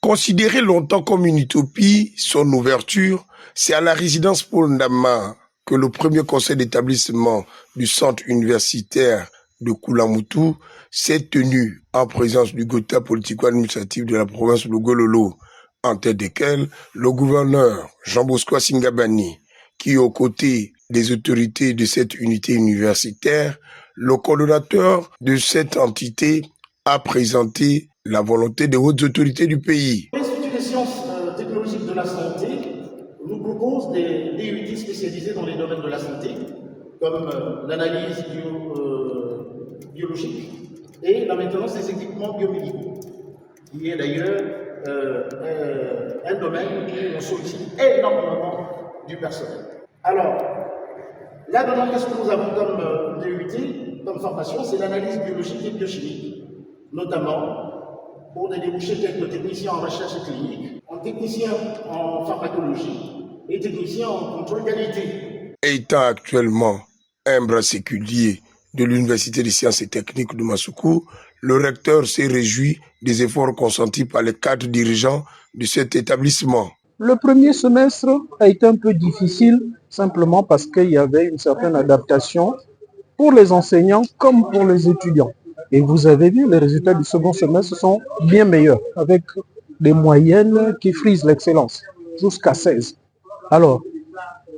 Considéré longtemps comme une utopie, son ouverture, c'est à la résidence Paul Ndama que le premier conseil d'établissement du centre universitaire de Koulamoutou s'est tenu en présence du Gotha politico-administratif de la province de Gololo, en tête desquels le gouverneur Jean-Bosco Singabani, qui aux côtés des autorités de cette unité universitaire, le coordonnateur de cette entité a présenté la volonté des hautes autorités du pays. L'Institut des sciences technologiques de la santé nous propose des DUT spécialisés dans les domaines de la santé, comme l'analyse biologique et la maintenance des équipements biomédicaux, qui est d'ailleurs un domaine où on sollicite énormément du personnel. Alors, là-dedans, qu'est-ce que nous avons comme DUT, comme formation? C'est l'analyse biologique et biochimique, notamment pour des débouchés tels que technicien en recherche clinique, en technicien en pharmacologie et technicien en contrôle qualité. Étant actuellement un bras séculier de l'Université des sciences et techniques de Massoukou, le recteur s'est réjoui des efforts consentis par les cadres dirigeants de cet établissement. Le premier semestre a été un peu difficile, simplement parce qu'il y avait une certaine adaptation pour les enseignants comme pour les étudiants. Et vous avez vu, les résultats du second semestre sont bien meilleurs, avec des moyennes qui frisent l'excellence, jusqu'à 16. Alors,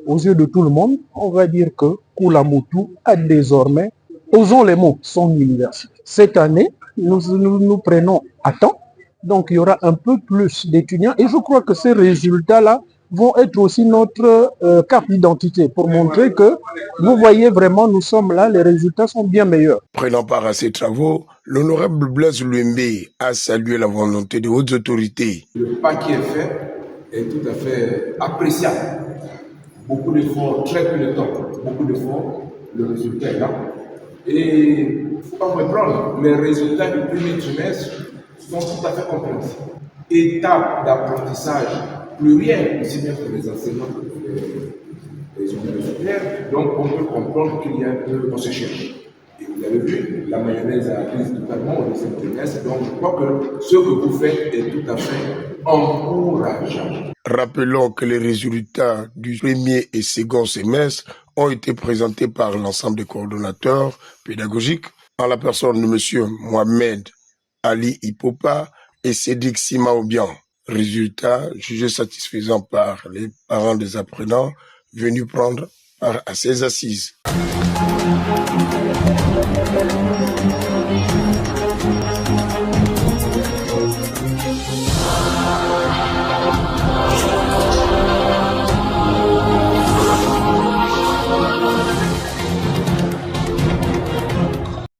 aux yeux de tout le monde, on va dire que Koulamoutou a désormais, osons les mots, son université. Cette année, nous prenons à temps, donc il y aura un peu plus d'étudiants, et je crois que ces résultats-là vont être aussi notre carte d'identité pour montrer que, vous voyez vraiment, nous sommes là, les résultats sont bien meilleurs. Prenant part à ces travaux, l'honorable Blaise Luembe a salué la volonté des hautes autorités. Le pas qui est fait est tout à fait appréciable. Beaucoup d'efforts, très peu de temps, beaucoup d'efforts, le résultat est là. Et il ne faut pas me prendre, les résultats du premier trimestre sont tout à fait compréhensibles. Étape d'apprentissage pluriel, aussi bien pour les enseignants que les universitaires, donc on peut comprendre qu'il y a un peu, on se cherche. Et vous avez vu, la mayonnaise a pris totalement au deuxième trimestre, donc je crois que ce que vous faites est tout à fait encourageant. Rappelons que les résultats du premier et second semestre ont été présentés par l'ensemble des coordonnateurs pédagogiques en la personne de M. Mohamed Ali Ipopa et Cédric Simaobian. Résultat jugé satisfaisant par les parents des apprenants venus prendre part à ces assises.